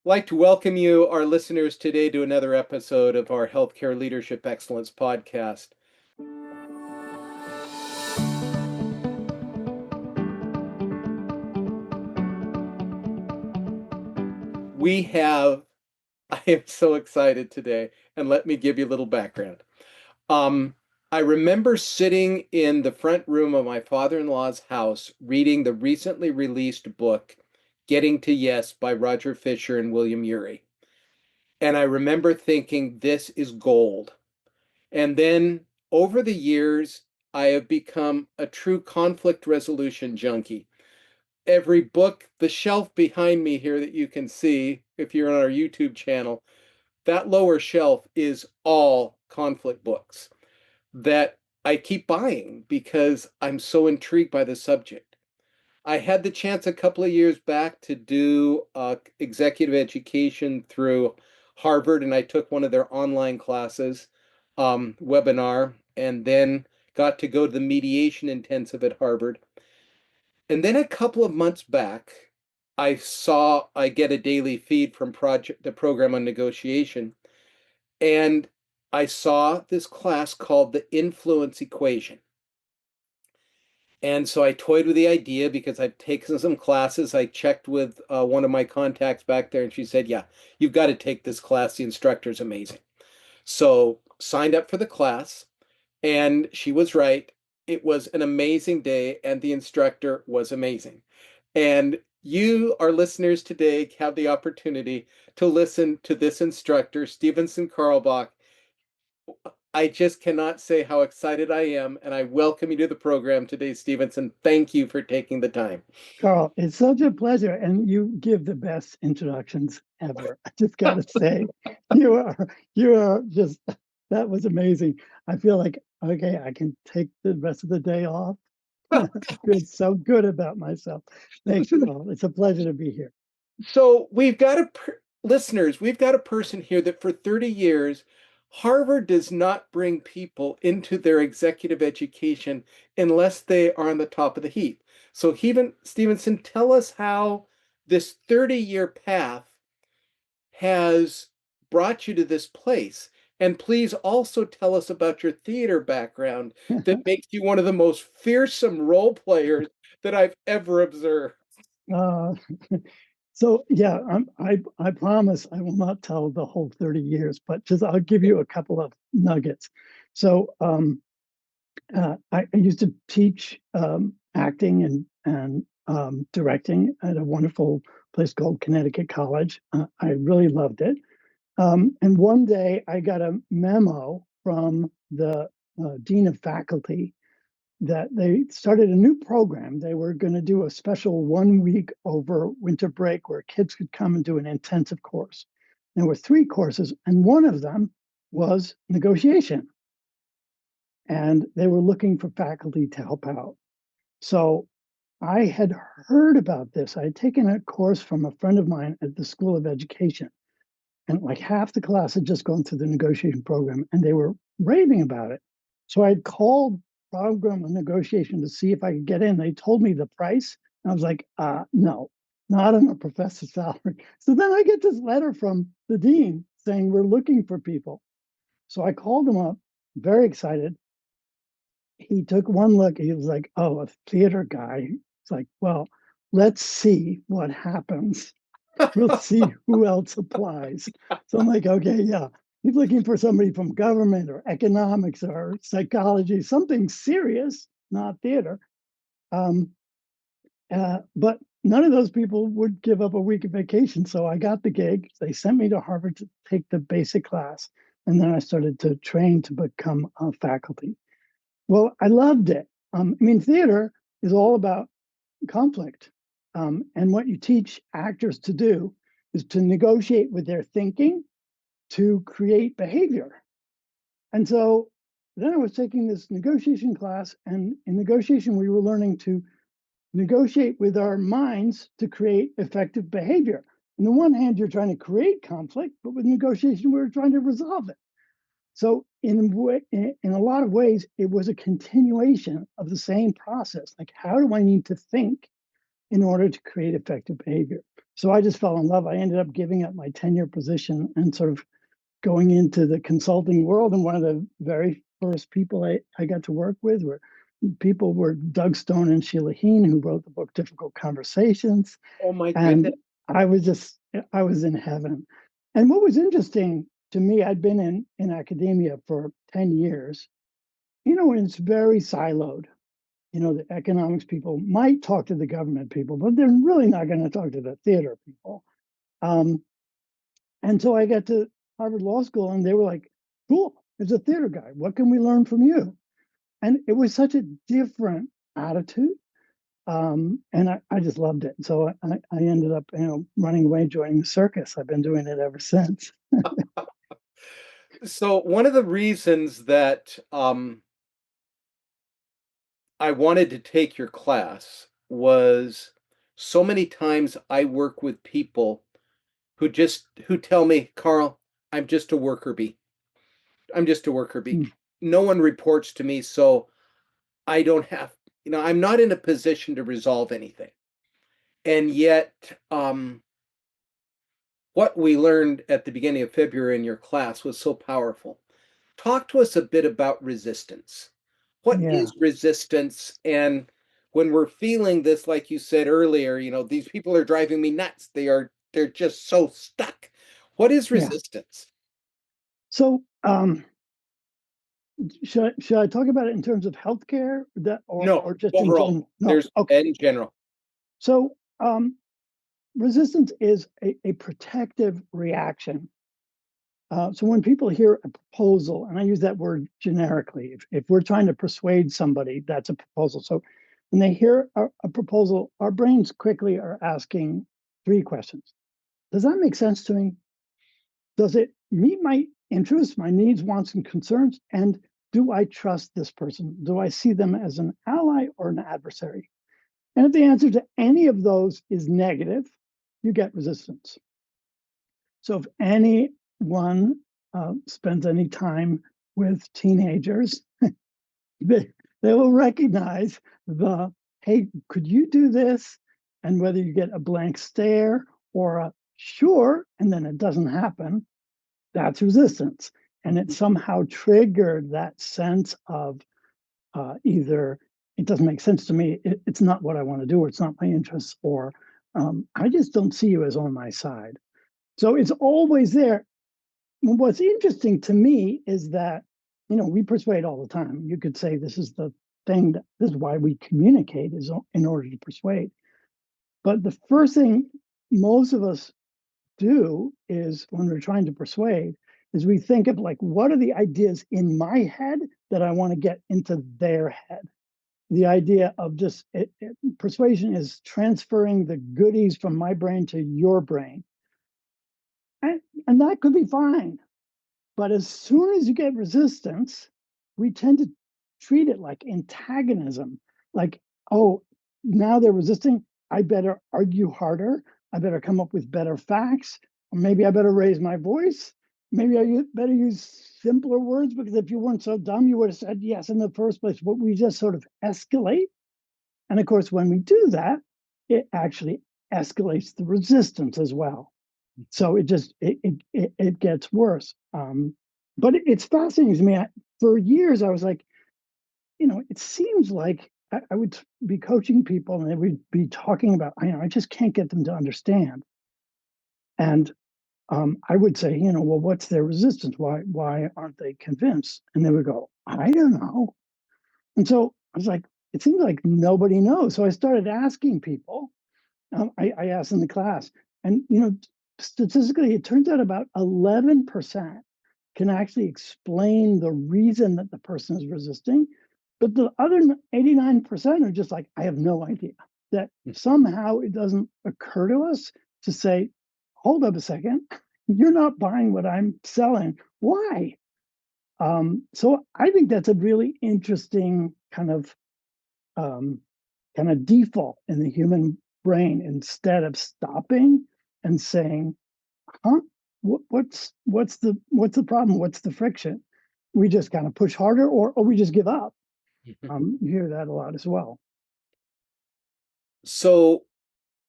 Like to welcome you, our listeners, today to another episode of our Healthcare Leadership Excellence podcast. I am so excited today, and let me give you a little background. Um, I remember sitting in the front room of my father-in-law's house reading the recently released book, Getting to Yes by Roger Fisher and William Ury. And I remember thinking, this is gold. And then over the years, I have become a true conflict resolution junkie. Every book, the shelf behind me here that you can see, if you're on our YouTube channel, that lower shelf is all conflict books that I keep buying because I'm so intrigued by the subject. I had the chance a couple of years back to do executive education through Harvard, and I took one of their online classes, webinar, and then got to go to the mediation intensive at Harvard. And then a couple of months back, I get a daily feed from the program on negotiation, and I saw this class called the influence equation. And so I toyed with the idea because I've taken some classes. I checked with one of my contacts back there, and she said, "Yeah, you've got to take this class. The instructor's amazing." So signed up for the class, and she was right. It was an amazing day, and the instructor was amazing. And you, our listeners today, have the opportunity to listen to this instructor, Stevenson Carlebach. I just cannot say how excited I am, and I welcome you to the program today, Stevenson. Thank you for taking the time. Carl, it's such a pleasure, and you give the best introductions ever. I just got to say, you are just that was amazing. I feel like okay, I can take the rest of the day off. I feel so good about myself. Thanks, Carl. It's a pleasure to be here. So listeners, we've got a person here that for 30 years, Harvard does not bring people into their executive education unless they are on the top of the heap. So Stevenson, tell us how this 30-year path has brought you to this place. And please also tell us about your theater background that makes you one of the most fearsome role players that I've ever observed. Uh, so yeah, I promise I will not tell the whole 30 years, but just I'll give you a couple of nuggets. So I used to teach acting and directing at a wonderful place called Connecticut College. I really loved it. And one day I got a memo from the dean of faculty that they started a new program. They were going to do a special 1 week over winter break where kids could come and do an intensive course. There were three courses, and one of them was negotiation, and they were looking for faculty to help out. So I had heard about this. I had taken a course from a friend of mine at the School of Education, and like half the class had just gone through the negotiation program, and they were raving about it. So I had called program of negotiation to see if I could get in. They told me the price, and I was like, no, not on a professor's salary. So then I get this letter from the dean saying we're looking for people. So I called him up, very excited. He took one look. He was like, "Oh, a theater guy." It's like, "Well, let's see what happens. We'll see who else applies." So I'm like, "Okay, yeah." He's looking for somebody from government or economics or psychology, something serious, not theater. Um, but none of those people would give up a week of vacation. So I got the gig. They sent me to Harvard to take the basic class. And then I started to train to become a faculty. Well, I loved it. I mean, theater is all about conflict. And what you teach actors to do is to negotiate with their thinking to create behavior. And so then I was taking this negotiation class, and in negotiation, we were learning to negotiate with our minds to create effective behavior. On the one hand, you're trying to create conflict, but with negotiation, we're trying to resolve it. So in a lot of ways, it was a continuation of the same process. Like, how do I need to think in order to create effective behavior? So I just fell in love. I ended up giving up my tenure position and sort of going into the consulting world. And one of the very first people I got to work with were Doug Stone and Sheila Heen, who wrote the book Difficult Conversations. Oh my And goodness. I was just, I was in heaven. And what was interesting to me, I'd been in academia for 10 years, and it's very siloed. The economics people might talk to the government people, but they're really not going to talk to the theater people. Um, and so I got to Harvard Law School and they were like, cool, there's a theater guy. What can we learn from you? And it was such a different attitude. And I just loved it. So I ended up, running away, joining the circus. I've been doing it ever since. So one of the reasons that I wanted to take your class was so many times I work with people who tell me, Carl, I'm just a worker bee. I'm just a worker bee. Mm, No one reports to me, so I don't have, I'm not in a position to resolve anything. And yet, what we learned at the beginning of February in your class was so powerful. Talk to us a bit about resistance. What yeah, is resistance? And when we're feeling this, like you said earlier, these people are driving me nuts. They're just so stuck. What is yeah. resistance? So should I talk about it in terms of healthcare that No, or just in overall, general? No. there's Okay. in general. So resistance is a protective reaction. So when people hear a proposal, and I use that word generically, if we're trying to persuade somebody, that's a proposal. So when they hear a proposal, our brains quickly are asking three questions. Does that make sense to me? Does it meet my interests, my needs, wants, and concerns? And do I trust this person? Do I see them as an ally or an adversary? And if the answer to any of those is negative, you get resistance. So if anyone spends any time with teenagers, they, they will recognize the, hey, could you do this? And whether you get a blank stare or a sure, and then it doesn't happen, that's resistance. And it somehow triggered that sense of either it doesn't make sense to me, it's not what I want to do, or it's not my interests, or I just don't see you as on my side. So it's always there. What's interesting to me is that, we persuade all the time. You could say this is the thing that this is why we communicate is in order to persuade. But the first thing most of us do is when we're trying to persuade is we think of like, what are the ideas in my head that I want to get into their head? The idea of just persuasion is transferring the goodies from my brain to your brain. And that could be fine. But as soon as you get resistance, we tend to treat it like antagonism. Like, oh, now they're resisting. I better argue harder. I better come up with better facts. Or maybe I better raise my voice. Maybe I better use simpler words because if you weren't so dumb, you would have said yes in the first place. But we just sort of escalate. And of course, when we do that, it actually escalates the resistance as well. So it gets worse. But it's fascinating to me. For years, I was like, it seems like I would be coaching people and they would be talking about, I just can't get them to understand. And I would say, well, what's their resistance? Why aren't they convinced? And they would go, I don't know. And so I was like, it seems like nobody knows. So I started asking people. I asked in the class, and statistically, it turns out about 11% can actually explain the reason that the person is resisting, but the other 89% are just like, I have no idea. That somehow it doesn't occur to us to say, hold up a second, you're not buying what I'm selling. Why? So I think that's a really interesting um, kind of default in the human brain instead of stopping and saying, huh, what's the problem, what's the friction, we just kind of push harder, or we just give up. You hear that a lot as well. So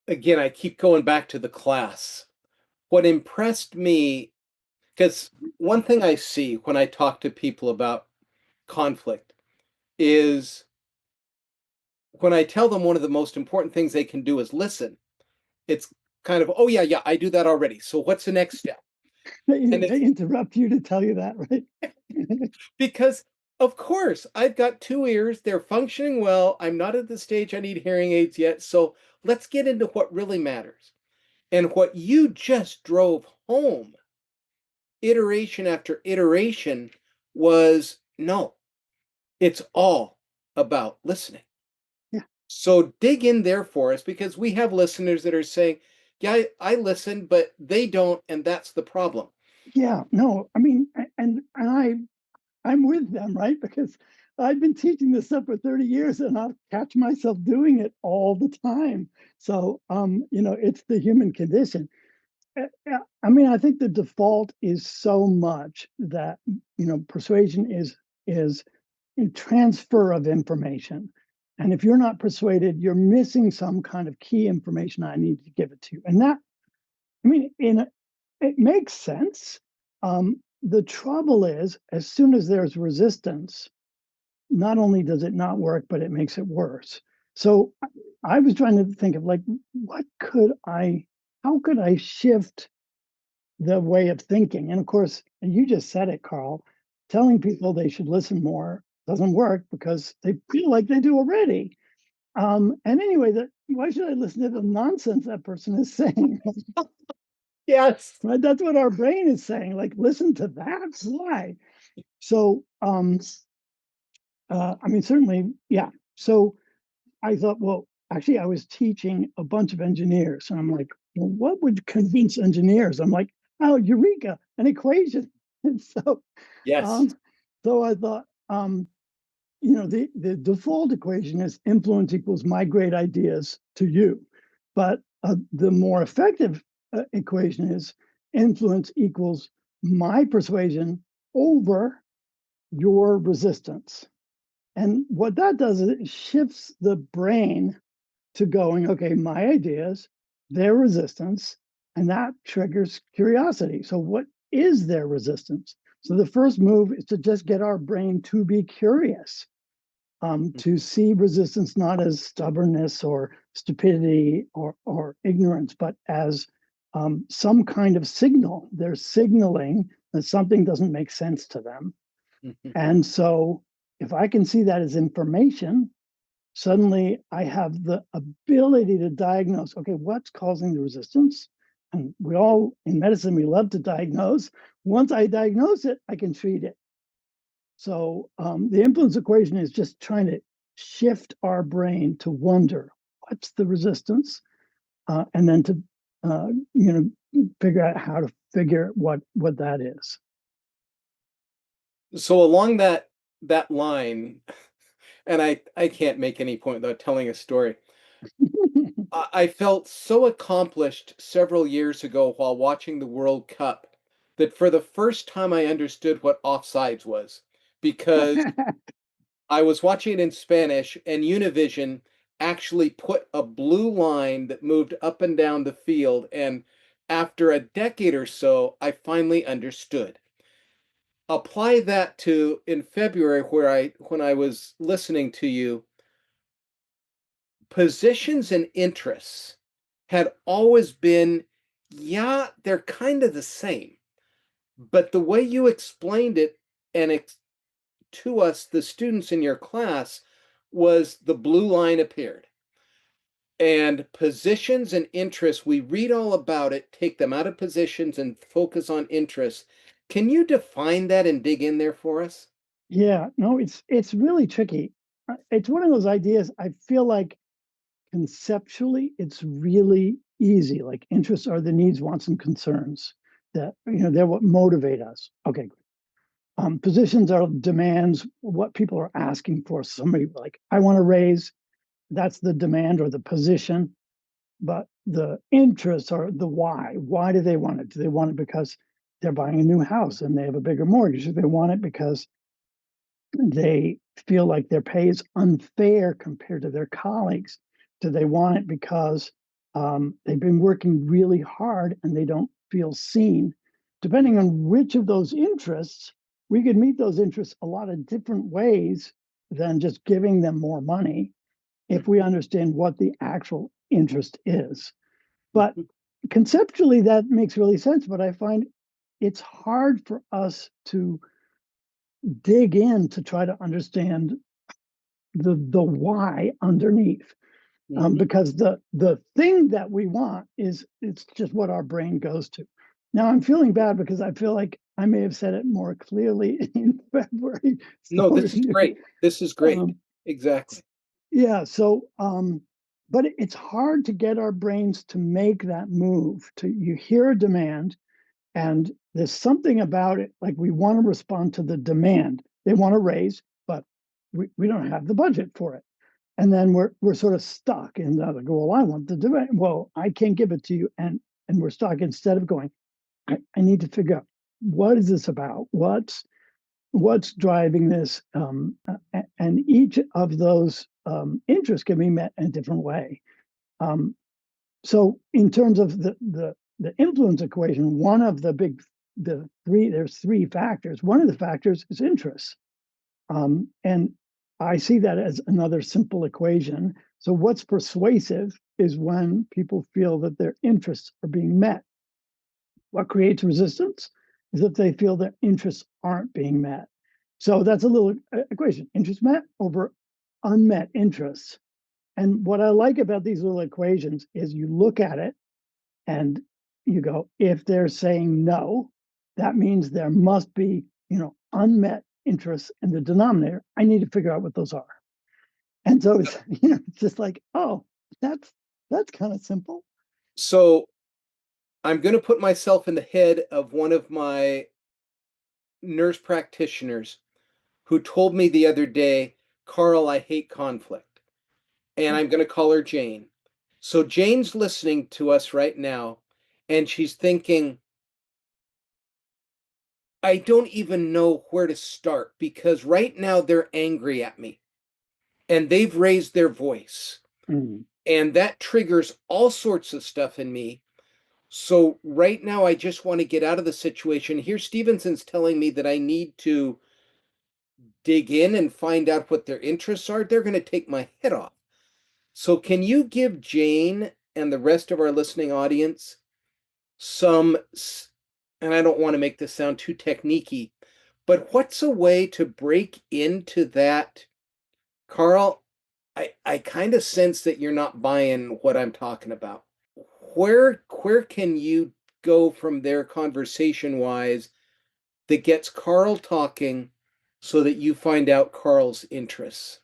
again, I keep going back to the class. What impressed me, because one thing I see when I talk to people about conflict is when I tell them one of the most important things they can do is listen, it's kind of, oh, yeah, yeah, I do that already. So what's the next step? And They it's interrupt you to tell you that, right? because, of course, I've got two ears, they're functioning well. I'm not at the stage I need hearing aids yet. So let's get into what really matters. And what you just drove home, iteration after iteration, was no, it's all about listening. Yeah, So dig in there for us because we have listeners that are saying, yeah, I listen, but they don't, and that's the problem. yeah. No, I mean, I'm with them, right? Because I've been teaching this stuff for 30 years and I'll catch myself doing it all the time. So, it's the human condition. I mean, I think the default is so much that, persuasion is a transfer of information. And if you're not persuaded, you're missing some kind of key information I need to give it to you. And that, I mean, it makes sense. The trouble is, as soon as there's resistance, not only does it not work, but it makes it worse. So I was trying to think of like, what could I, how could I shift the way of thinking? And of course, and you just said it, Carl, telling people they should listen more doesn't work because they feel like they do already. And anyway, why should I listen to the nonsense that person is saying? Yes. Right? That's what our brain is saying. Like, listen to that. Why? So, I mean, certainly, yeah. So I thought, well, actually, I was teaching a bunch of engineers, and I'm like, well, what would convince engineers? I'm like, oh, eureka, an equation. And Yes. um, so I thought, the default equation is influence equals my great ideas to you, but the more effective equation is influence equals my persuasion over your resistance. And what that does is it shifts the brain to going, okay, my ideas, their resistance, and that triggers curiosity. So, what is their resistance? So, the first move is to just get our brain to be curious, to see resistance not as stubbornness or stupidity or ignorance, but as some kind of signal. They're signaling that something doesn't make sense to them. Mhm. And so, if I can see that as information, suddenly I have the ability to diagnose, okay, what's causing the resistance? And we all in medicine, we love to diagnose. Once I diagnose it, I can treat it. So the influence equation is just trying to shift our brain to wonder what's the resistance, and then to uh, figure out how to figure what that is. So along that line, and I can't make any point without telling a story. I felt so accomplished several years ago while watching the World Cup that for the first time I understood what offsides was because I was watching it in Spanish and Univision actually put a blue line that moved up and down the field. And after a decade or so, I finally understood. Apply that to in February where when I was listening to you, positions and interests had always been, yeah, they're kind of the same. But the way you explained it and to us, the students in your class, was the blue line appeared. And positions and interests, we read all about it, take them out of positions and focus on interests. Can you define that and dig in there for us? Yeah, no, it's really tricky. It's one of those ideas I feel like conceptually it's really easy. Like interests are the needs, wants, and concerns that they're what motivate us. Okay, positions are demands, what people are asking for. Somebody like, I want to raise, that's the demand or the position. But the interests are the why. Why do they want it? Do they want it because they're buying a new house and they have a bigger mortgage? Do they want it because they feel like their pay is unfair compared to their colleagues? Do they want it because They've been working really hard and they don't feel seen. Depending on which of those interests, we could meet those interests a lot of different ways than just giving them more money if we understand what the actual interest is. But Mhm. conceptually, that makes really sense. But I find it's hard for us to dig in to try to understand the why underneath. Mhm. Because the thing that we want is it's just what our brain goes to. Now I'm feeling bad because I feel like I may have said it more clearly in February. No, So this is great. This is great. um, Exactly. yeah, so but it's hard to get our brains to make that move. To you hear a demand, and there's something about it like we want to respond to the demand. They want to raise, but we don't have the budget for it. And then we're sort of stuck in that. Like, well, I want to do it. Well, I can't give it to you, and we're stuck instead of going. I need to figure out what is this about. What's driving this? And each of those interests can be met in a different way. Um, so, in terms of the influence equation, one of the three there's three factors. One of the factors is interest. And I see that as another simple equation. So, what's persuasive is when people feel that their interests are being met. What creates resistance is if they feel their interests aren't being met. So, that's a little equation interest met over unmet interests. And what I like about these little equations is you look at it and you go, if they're saying no, that means there must be, unmet interests in the denominator. I need to figure out what those are. And so it's, it's just like, oh, that's that's kind of simple. So I'm going to put myself in the head of one of my nurse practitioners who told me the other day, Carl, I hate conflict. And I'm going to call her Jane. So Jane's listening to us right now, and she's thinking, I don't even know where to start because right now they're angry at me and they've raised their voice. Mm. And that triggers all sorts of stuff in me. So right now, I just want to get out of the situation. Here, Stevenson's telling me that I need to dig in and find out what their interests are. They're going to take my head off. So, can you give Jane and the rest of our listening audience some, and I don't want to make this sound too techniquey, but what's a way to break into that? Carl, I kind of sense that you're not buying what I'm talking about. Where can you go from there conversation wise that gets Carl talking so that you find out Carl's interests?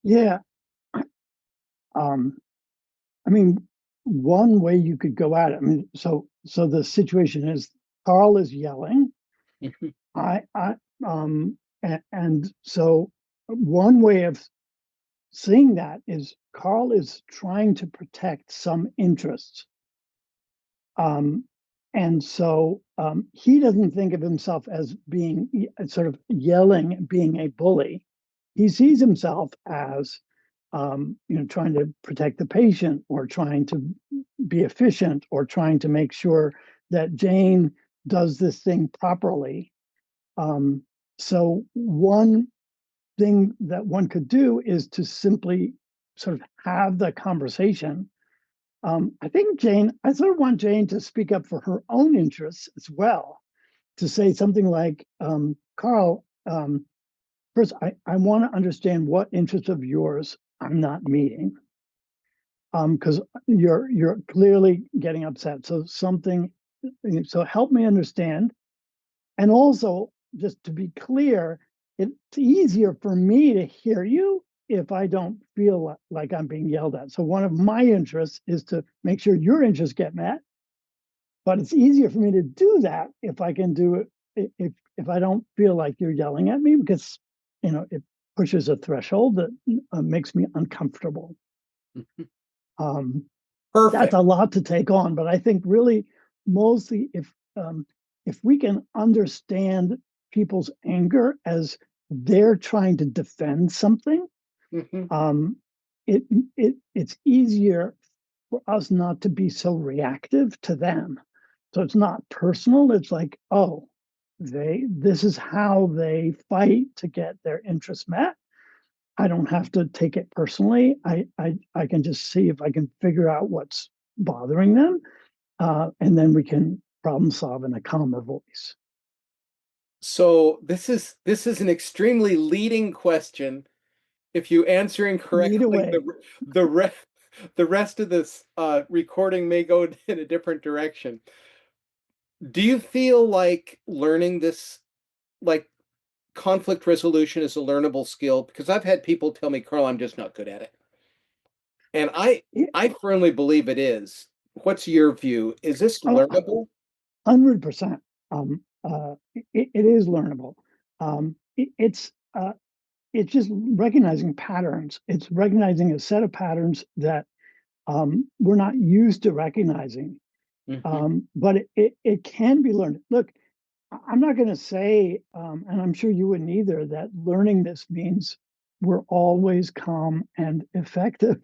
Yeah. Um, I mean, one way you could go at it. I mean, so the situation is Carl is yelling. I and so one way of seeing that is Carl is trying to protect some interests. Um, and so he doesn't think of himself as being sort of yelling, being a bully. He sees himself as, trying to protect the patient or trying to be efficient or trying to make sure that Jane does this thing properly. Um, so one thing that one could do is to simply sort of have the conversation. I think I sort of want Jane to speak up for her own interests as well, to say something like, Carl, first, I want to understand what interests of yours I'm not meeting. Because you're clearly getting upset. So help me understand. And also, just to be clear, it's easier for me to hear you if I don't feel like I'm being yelled at. So one of my interests is to make sure your interests get met, but it's easier for me to do that if I can do it if I don't feel like you're yelling at me because it pushes a threshold that makes me uncomfortable. Um, that's Perfect. a lot to take on, but I think really mostly if we can understand people's anger as they're trying to defend something, Mhm. um, it it's easier for us not to be so reactive to them. So it's not personal. It's like, oh, this is how they fight to get their interests met. I don't have to take it personally. I can just see if I can figure out what's bothering them, and then we can problem solve in a calmer voice. So this is an extremely leading question. If you answer Lead incorrectly, away. the rest of this recording may go in a different direction. Do you feel like learning this, like conflict resolution, is a learnable skill? Because I've had people tell me, Carl, I'm just not good at it. And I firmly believe it is. What's your view? Is this Oh, learnable? 100%. It is learnable. It's just recognizing patterns. It's recognizing a set of patterns that we're not used to recognizing. Hmm. But it can be learned. Look, I'm not going to say, and I'm sure you wouldn't either, that learning this means we're always calm and effective.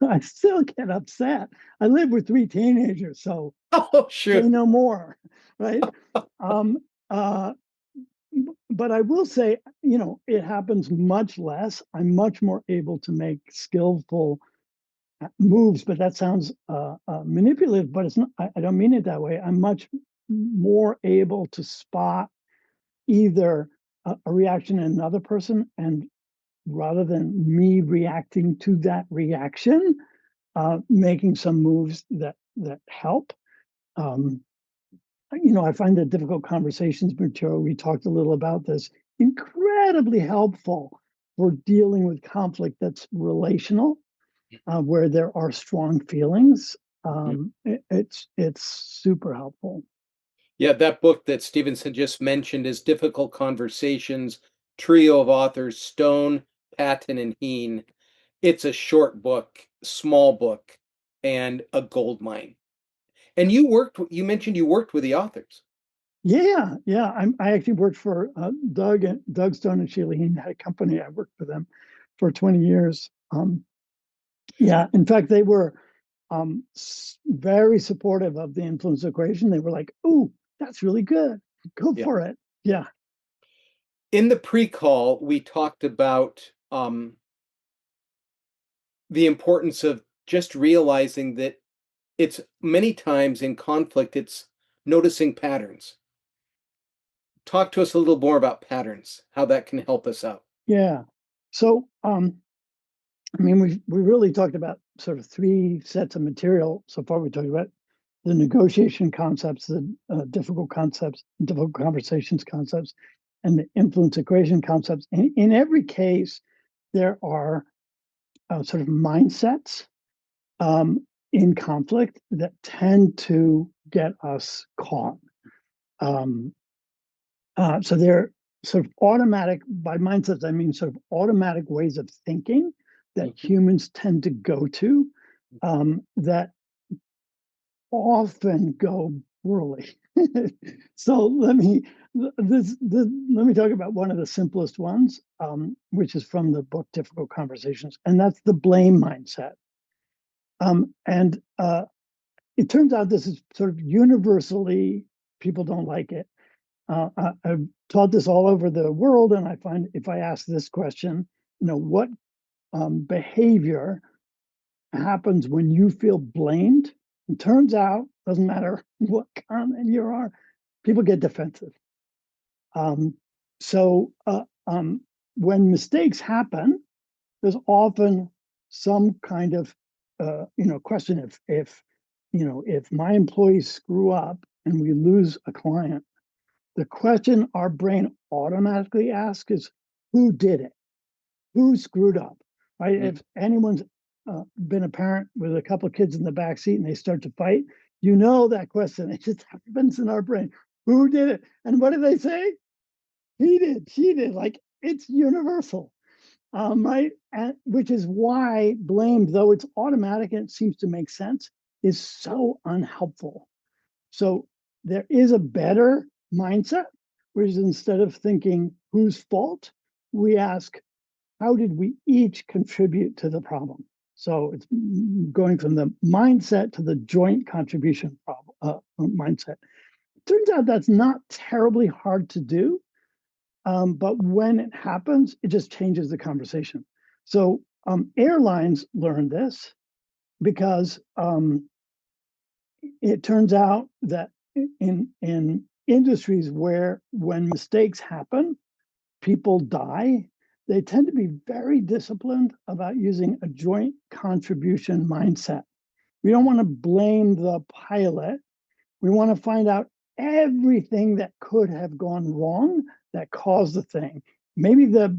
I still get upset. I live with 3 teenagers, so Oh, say shoot. no more, right? Um, uh, but I will say, it happens much less. I'm much more able to make skillful moves, but that sounds manipulative, but it's not. I don't mean it that way. I'm much more able to spot either a reaction in another person, and rather than me reacting to that reaction, making some moves that help. Um, I find the difficult conversations material, we talked a little about this, incredibly helpful for dealing with conflict that's relational, where there are strong feelings. It's super helpful. Yeah, that book that Stevenson just mentioned is Difficult Conversations, trio of authors, Stone, Patton, and Heen. It's a short book, small book, and a gold mine. And you mentioned you worked with the authors. Yeah. I actually worked for Doug Stone and Sheila Heen had a company. I worked for them for 20 years. Yeah, in fact, they were very supportive of the influence equation. They were like, "Ooh, that's really good. Go Yeah. for it." Yeah, In the pre-call, we talked about the importance of just realizing that it's many times in conflict, it's noticing patterns. Talk to us a little more about patterns, how that can help us out. yeah. So, I mean, we really talked about sort of 3 sets of material so far. We talked about the negotiation concepts, the difficult concepts, difficult conversations concepts, and the influence equation concepts. And in every case, there are sort of mindsets in conflict that tend to get us caught. Um, so they're sort of automatic, by mindsets, I mean sort of automatic ways of thinking that Mhm. humans tend to go to, that often go poorly. So let me talk about one of the simplest ones, which is from the book Difficult Conversations, and that's the blame mindset. And it turns out this is sort of universally, people don't like it. I've taught this all over the world, and I find if I ask this question, what behavior happens when you feel blamed? It turns out, doesn't matter what comment you are, people get defensive. Um, so when mistakes happen, there's often some kind of question. If my employees screw up and we lose a client, the question our brain automatically asks is, who did it? Who screwed up? Right? Mhm. If anyone's been a parent with a couple of kids in the back seat and they start to fight, that question. It just happens in our brain. Who did it? And what do they say? He did. She did. Like, it's universal, right? And which is why blame, though it's automatic and it seems to make sense, is so unhelpful. So there is a better mindset, which is, instead of thinking whose fault, we ask, how did we each contribute to the problem? So it's going from the mindset to the joint contribution mindset. Turns out that's not terribly hard to do, but when it happens, it just changes the conversation. So airlines learned this because it turns out that in industries where when mistakes happen, people die, they tend to be very disciplined about using a joint contribution mindset. We don't want to blame the pilot. We want to find out everything that could have gone wrong that caused the thing. Maybe the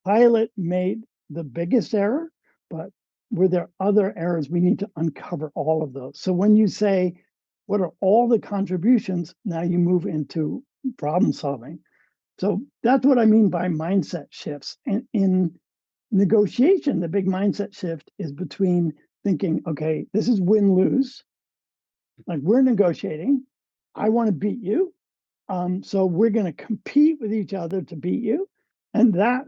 pilot made the biggest error, but were there other errors? We need to uncover all of those. So when you say, what are all the contributions? Now you move into problem solving. So that's what I mean by mindset shifts. And in negotiation, the big mindset shift is between thinking, okay, this is win-lose. Like we're negotiating. I want to beat you. So we're going to compete with each other to beat you. And that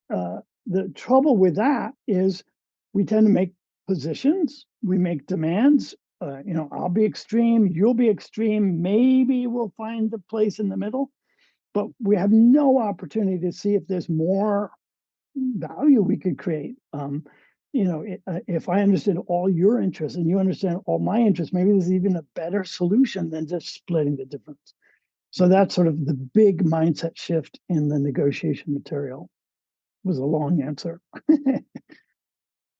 the trouble with that is we tend to make positions, we make demands. I'll be extreme, you'll be extreme. Maybe we'll find a place in the middle, but we have no opportunity to see if there's more value we could create. If I understood all your interests and you understand all my interests, maybe there's even a better solution than just splitting the difference. So that's sort of the big mindset shift in the negotiation material. It was a long answer.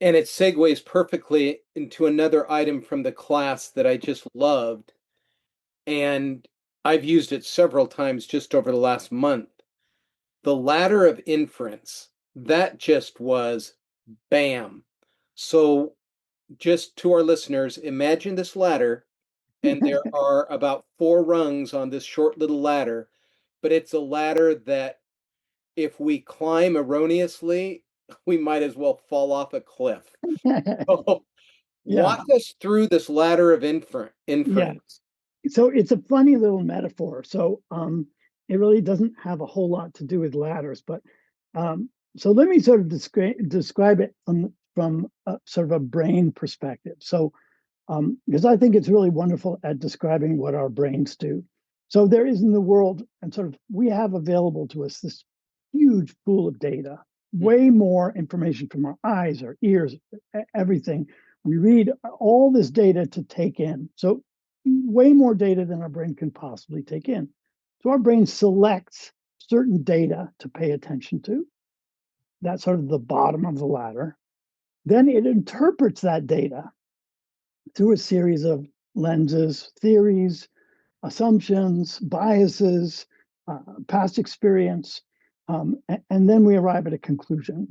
And it segues perfectly into another item from the class that I just loved. And I've used it several times just over the last month. The ladder of inference. That just was bam. So, just to our listeners, imagine this ladder, and there are about 4 rungs on this short little ladder, but it's a ladder that if we climb erroneously, we might as well fall off a cliff. So, Yeah, walk us through this ladder of yeah. inference. So it's a funny little metaphor. So it really doesn't have a whole lot to do with ladders, but so let me sort of describe it from sort of a brain perspective. So because I think it's really wonderful at describing what our brains do. So there is in the world, and sort of we have available to us this huge pool of data, way more information from our eyes, our ears, everything. We read all this data to take in. So way more data than our brain can possibly take in. So our brain selects certain data to pay attention to. That's sort of the bottom of the ladder. Then it interprets that data through a series of lenses, theories, assumptions, biases, past experience, and then we arrive at a conclusion.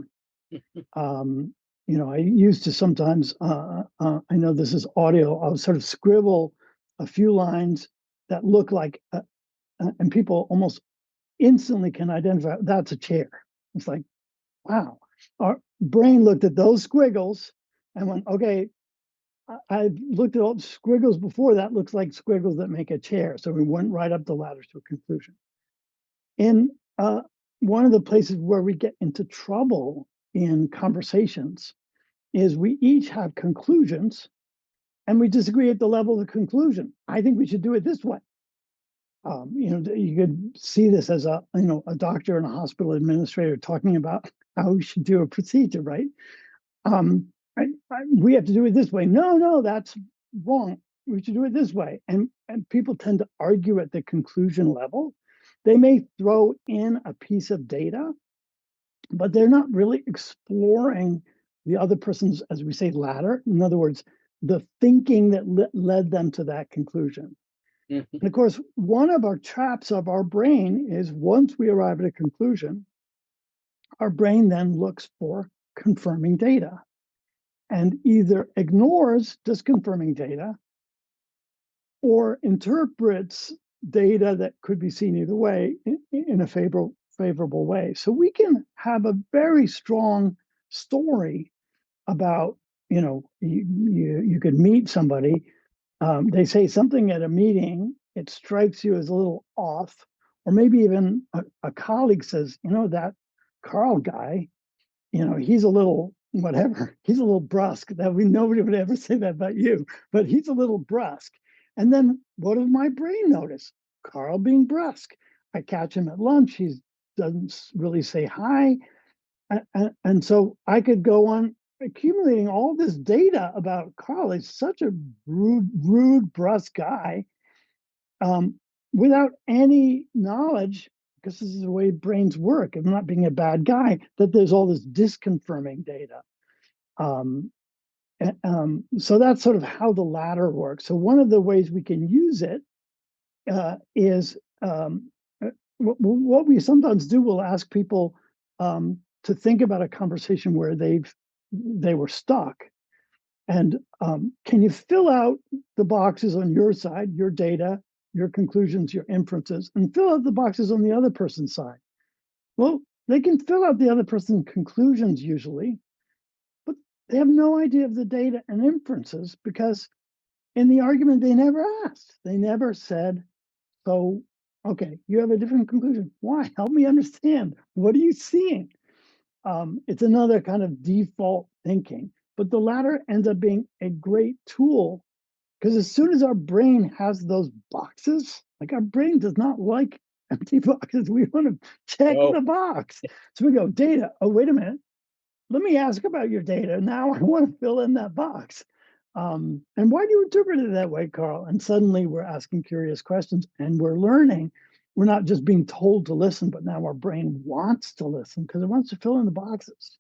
I used to sometimes, I know this is audio, I'll sort of scribble a few lines that look like, and people almost instantly can identify that's a chair. It's like, wow. Our brain looked at those squiggles and went, okay, I've looked at all the squiggles before. That looks like squiggles that make a chair. So we went right up the ladder to a conclusion. In one of the places where we get into trouble in conversations is we each have conclusions and we disagree at the level of the conclusion. I think we should do it this way. You could see this as a doctor and a hospital administrator talking about how we should do a procedure, right? We have to do it this way. No, that's wrong. We should do it this way. And people tend to argue at the conclusion level. They may throw in a piece of data, but they're not really exploring the other person's, as we say, ladder. In other words, the thinking that led them to that conclusion. And of course, one of our traps of our brain is once we arrive at a conclusion, our brain then looks for confirming data and either ignores disconfirming data or interprets data that could be seen either way in a favorable way. So we can have a very strong story about, you could meet somebody, they say something at a meeting, it strikes you as a little off, or maybe even a colleague says, that Carl guy, he's a little whatever. He's a little brusque. That we nobody would ever say that about you, but he's a little brusque. And then what does my brain notice? Carl being brusque. I catch him at lunch. He doesn't really say hi. And so I could go on accumulating all this data about Carl. He's such a rude, brusque guy, um, without any knowledge, because this is the way brains work. I'm not being a bad guy, that there's all this disconfirming data. Um, so that's sort of how the ladder works. So one of the ways we can use it is what we sometimes do. We'll ask people to think about a conversation where they were stuck, and can you fill out the boxes on your side, your data, your conclusions, your inferences, and fill out the boxes on the other person's side? Well, they can fill out the other person's conclusions usually, but they have no idea of the data and inferences because in the argument they never asked. They never said, so, okay, you have a different conclusion. Why? Help me understand. What are you seeing? It's another kind of default thinking. But the latter ends up being a great tool because as soon as our brain has those boxes, like our brain does not like empty boxes. We want to check No. the box. So we go, data. Oh, wait a minute. Let me ask about your data. Now I want to fill in that box. And why do you interpret it that way, Carl? And suddenly we're asking curious questions and we're learning. We're not just being told to listen, but now our brain wants to listen because it wants to fill in the boxes.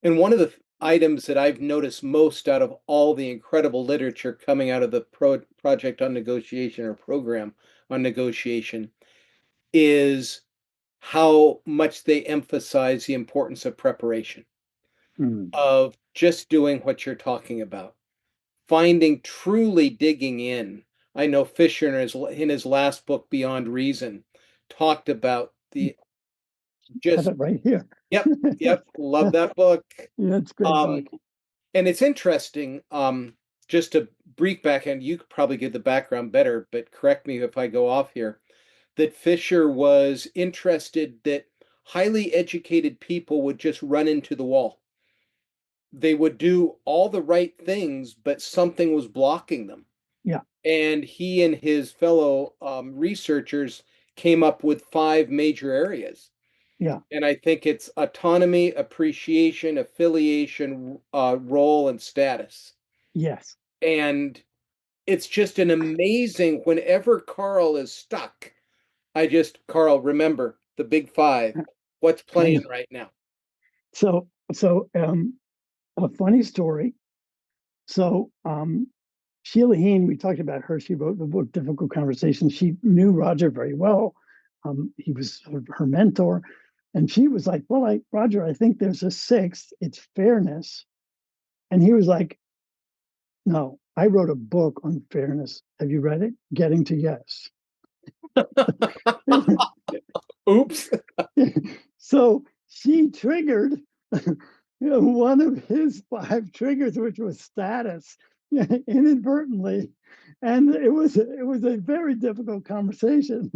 And one of the items that I've noticed most out of all the incredible literature coming out of the project on negotiation or program on negotiation is how much they emphasize the importance of preparation, Mm. of just doing what you're talking about, finding truly digging in. I know Fisher in his last book, Beyond Reason, talked about the Have just, it right here. yep, yep, love that book. Yeah, it's a great book. Um, and it's interesting, just a brief background, you could probably give the background better, but correct me if I go off here, that Fisher was interested that highly educated people would just run into the wall. They would do all the right things, but something was blocking them. Yeah, And he and his fellow researchers came up with 5 major areas. yeah, And I think it's autonomy, appreciation, affiliation, role, and status. yes. And it's just an amazing, whenever Carl is stuck, Carl, remember the big 5. What's I playing know. right now? So a funny story. So Sheila Heen, we talked about her. She wrote the book Difficult Conversations. She knew Roger very well. He was her mentor. And she was like, well, Roger, I think there's a 6th. It's fairness. And he was like, no, I wrote a book on fairness. Have you read it? Getting to Yes. Oops. So she triggered one of his 5 triggers, which was status, inadvertently, and it was a very difficult conversation.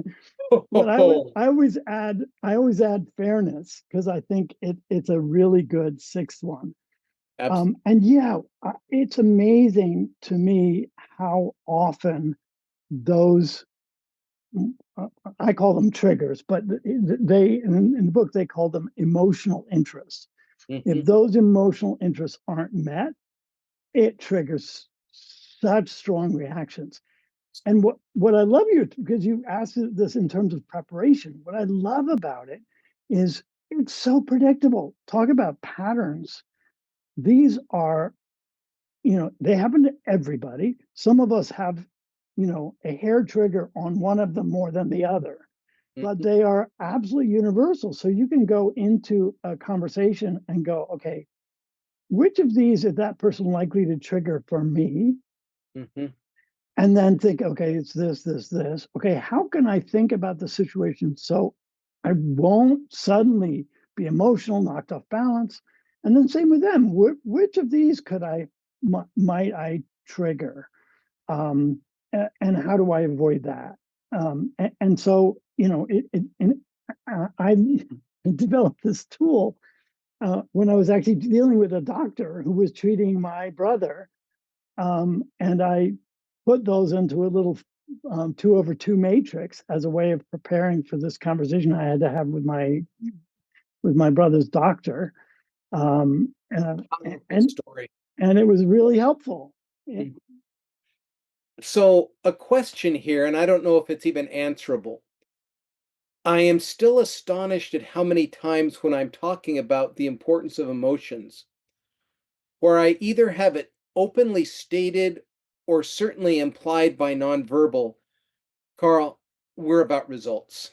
But I always add fairness because I think it's a really good 6th one. Absolutely. And yeah, it's amazing to me how often those I call them triggers, but they in the book they call them emotional interests. If Mhm. those emotional interests aren't met, it triggers such strong reactions. And what I love you because you asked this in terms of preparation. What I love about it is it's so predictable. Talk about patterns. These are, they happen to everybody. Some of us have, a hair trigger on one of them more than the other, but Mhm. they are absolutely universal. So you can go into a conversation and go, okay, which of these is that person likely to trigger for me? Mhm. And then think, okay, it's this, this, this. Okay, how can I think about the situation so I won't suddenly be emotional, knocked off balance? And then same with them. Which of these might I trigger? And how do I avoid that? And so, I developed this tool when I was actually dealing with a doctor who was treating my brother, and I put those into a little 2/2 matrix as a way of preparing for this conversation I had to have with my brother's doctor, um, uh, Powerful and story. and it was really helpful. So, a question here, and I don't know if it's even answerable. I am still astonished at how many times when I'm talking about the importance of emotions, where I either have it openly stated or certainly implied by nonverbal, Carl, we're about results.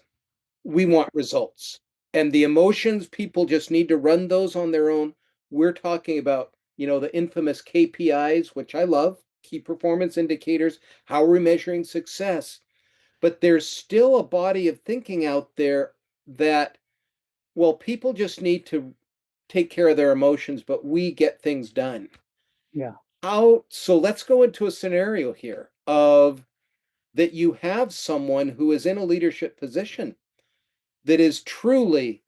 We want results. And the emotions, people just need to run those on their own. We're talking about, the infamous KPIs, which I love, key performance indicators. How are we measuring success? But there's still a body of thinking out there that, well, people just need to take care of their emotions, but we get things done. Yeah. So let's go into a scenario here of that you have someone who is in a leadership position that is truly,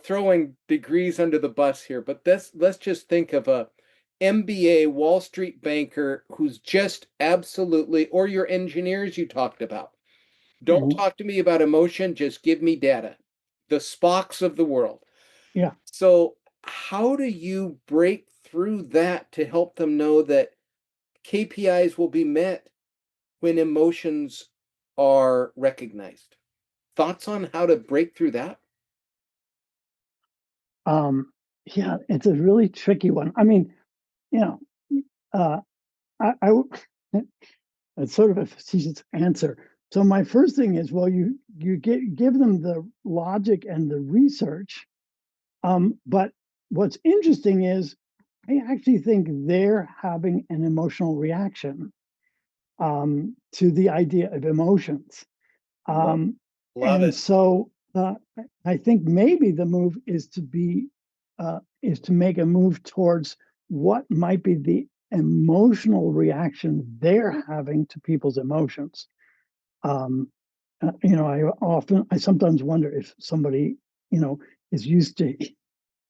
throwing degrees under the bus here, but let's just think of a MBA Wall Street banker who's just absolutely, or your engineers you talked about. Don't Mhm. talk to me about emotion, just give me data. The Spocks of the world. Yeah. So, how do you break through that to help them know that KPIs will be met when emotions are recognized? Thoughts on how to break through that? Um, yeah, it's a really tricky one. I mean, you know, uh, I it's sort of a facetious answer. So my first thing is, well, you give them the logic and the research, but what's interesting is I actually think they're having an emotional reaction to the idea of emotions. Love, Um, love and it. so I think maybe the move is to make a move towards what might be the emotional reaction they're having to people's emotions. Um, I sometimes wonder if somebody, you know, is used to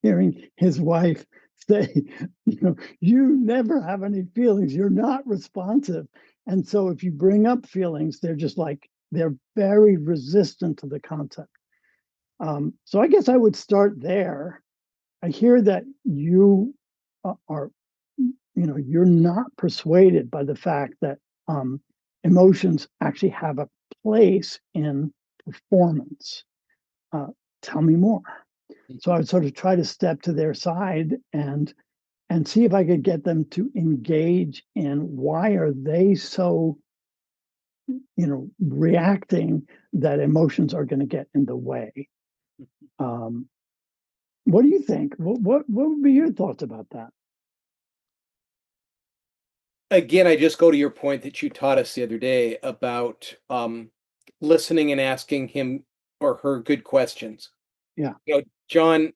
hearing his wife say, you never have any feelings, you're not responsive. And so if you bring up feelings, they're very resistant to the concept. So I guess I would start there. I hear that you are, you're not persuaded by the fact that emotions actually have a place in performance. Uh, Tell me more. So I would sort of try to step to their side and see if I could get them to engage in why are they so, reacting that emotions are going to get in the way. Um, what do you think? What would be your thoughts about that? Again, I just go to your point that you taught us the other day about listening and asking him or her good questions. Yeah, John,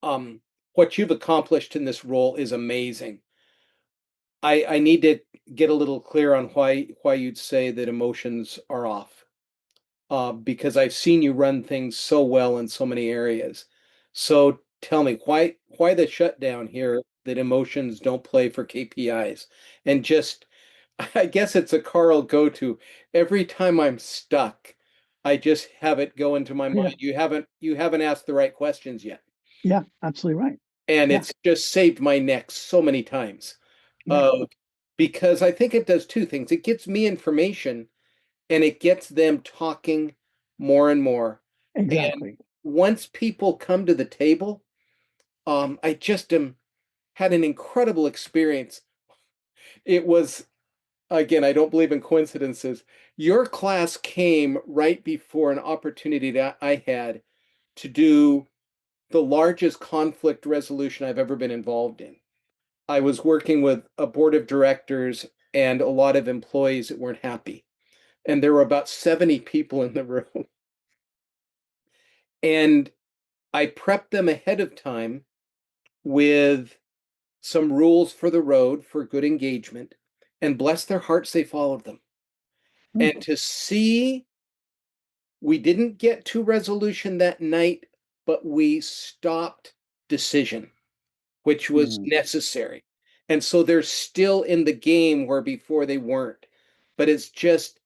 um, what you've accomplished in this role is amazing. I need to get a little clear on why you'd say that emotions are off. Because I've seen you run things so well in so many areas. So tell me why the shutdown here that emotions don't play for KPIs and just I guess it's a Carl go-to. Every time I'm stuck, I just have it go into my yeah, mind. You haven't asked the right questions yet. yeah, absolutely right. And Yeah, it's just saved my neck so many times. yeah, Uh, because I think it does two things. It gets me information and it gets them talking more and more. And exactly. once people come to the table, I just had an incredible experience. It was, again, I don't believe in coincidences. Your class came right before an opportunity that I had to do the largest conflict resolution I've ever been involved in. I was working with a board of directors and a lot of employees that weren't happy. And there were about 70 people in the room. And I prepped them ahead of time with some rules for the road for good engagement, and bless their hearts, they followed them. Hmm. And to see, we didn't get to resolution that night, but we stopped decision, which was Mm. necessary. And so they're still in the game where before they weren't. But it's just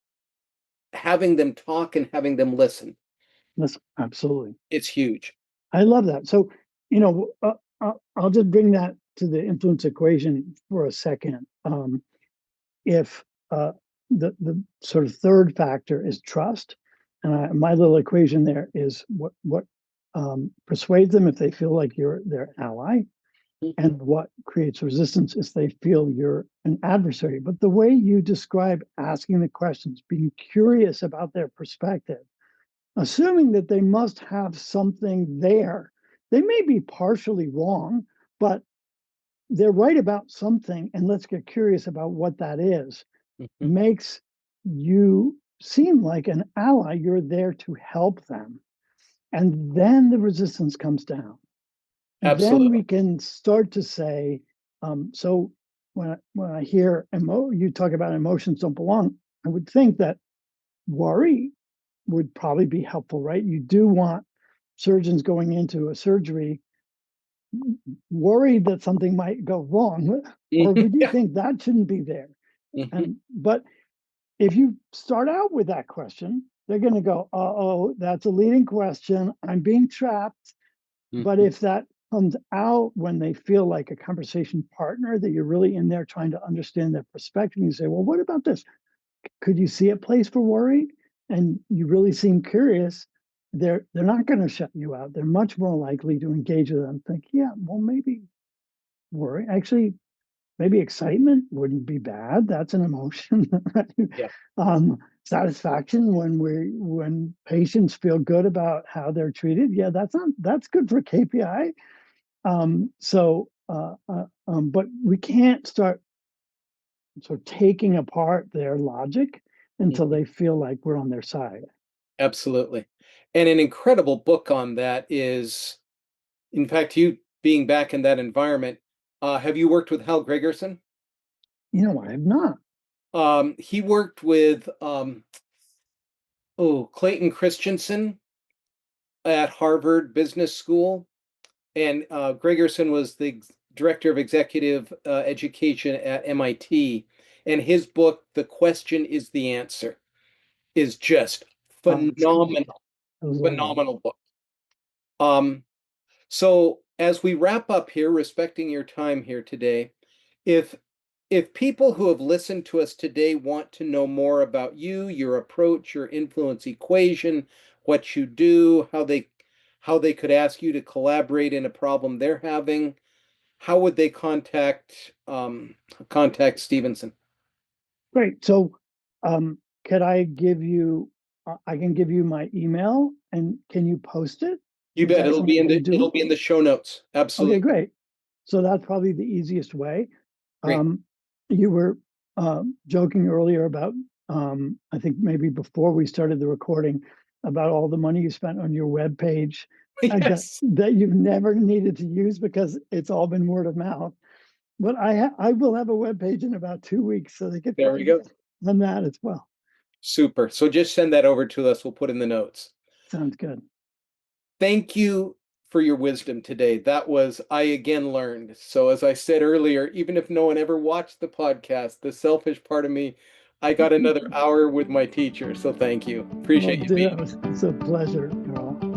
having them talk and having them listen. That's absolutely. It's huge. I love that. So, I'll just bring that to the influence equation for a second. If the sort of third factor is trust, and my little equation there is what persuades them if they feel like you're their ally, Mhm. and what creates resistance is they feel you're an adversary. But the way you describe asking the questions, being curious about their perspective, assuming that they must have something there. They may be partially wrong, but they're right about something, and let's get curious about what that is, Mhm. makes you seem like an ally. You're there to help them. And then the resistance comes down. Then Absolutely. we can start to say, so when I hear you talk about emotions don't belong, I would think that worry would probably be helpful, right? You do want surgeons going into a surgery worried that something might go wrong, or Mhm. would you Yeah. think that shouldn't be there? Mhm. And but if you start out with that question, they're going to go, "Oh, that's a leading question. I'm being trapped." But Mhm. if that comes out when they feel like a conversation partner, that you're really in there trying to understand their perspective, you say, "Well, what about this? Could you see a place for worry?" And you really seem curious, they're not going to shut you out. They're much more likely to engage with them. Think, yeah, well, maybe worry. Actually, maybe excitement wouldn't be bad. That's an emotion, right? Yeah. Satisfaction when patients feel good about how they're treated. Yeah, that's good for KPI. But we can't start sort of taking apart their logic until Mhm. they feel like we're on their side. Absolutely. And an incredible book on that is, in fact, you being back in that environment, have you worked with Hal Gregerson? I have not. He worked with Clayton Christensen at Harvard Business School, and Gregerson was the director of executive education at MIT. And his book, "The Question is the Answer," is just It's good. phenomenal, Those are long. phenomenal book. Um, So as we wrap up here, respecting your time here today, if if people who have listened to us today want to know more about you, your approach, your influence equation, what you do, how they could ask you to collaborate in a problem they're having, how would they contact Stevenson? Great. So, could I give you? I can give you my email, and can you post it? You Is bet that something you it'll do? be in the show notes. Okay, Absolutely. great. So that's probably the easiest way. Great. Um, you were joking earlier about, I think maybe before we started the recording, about all the money you spent on your web page Yes. that you've never needed to use because it's all been word of mouth. But I will have a web page in about 2 weeks, so they could There we find go. me on that as well. Super. So just send that over to us. We'll put in the notes. Sounds good. Thank you for your wisdom today. I again learned. So, as I said earlier, even if no one ever watched the podcast, the selfish part of me, I got another hour with my teacher. So, thank you. Well, Appreciate you being ditto. It's a pleasure, Carl.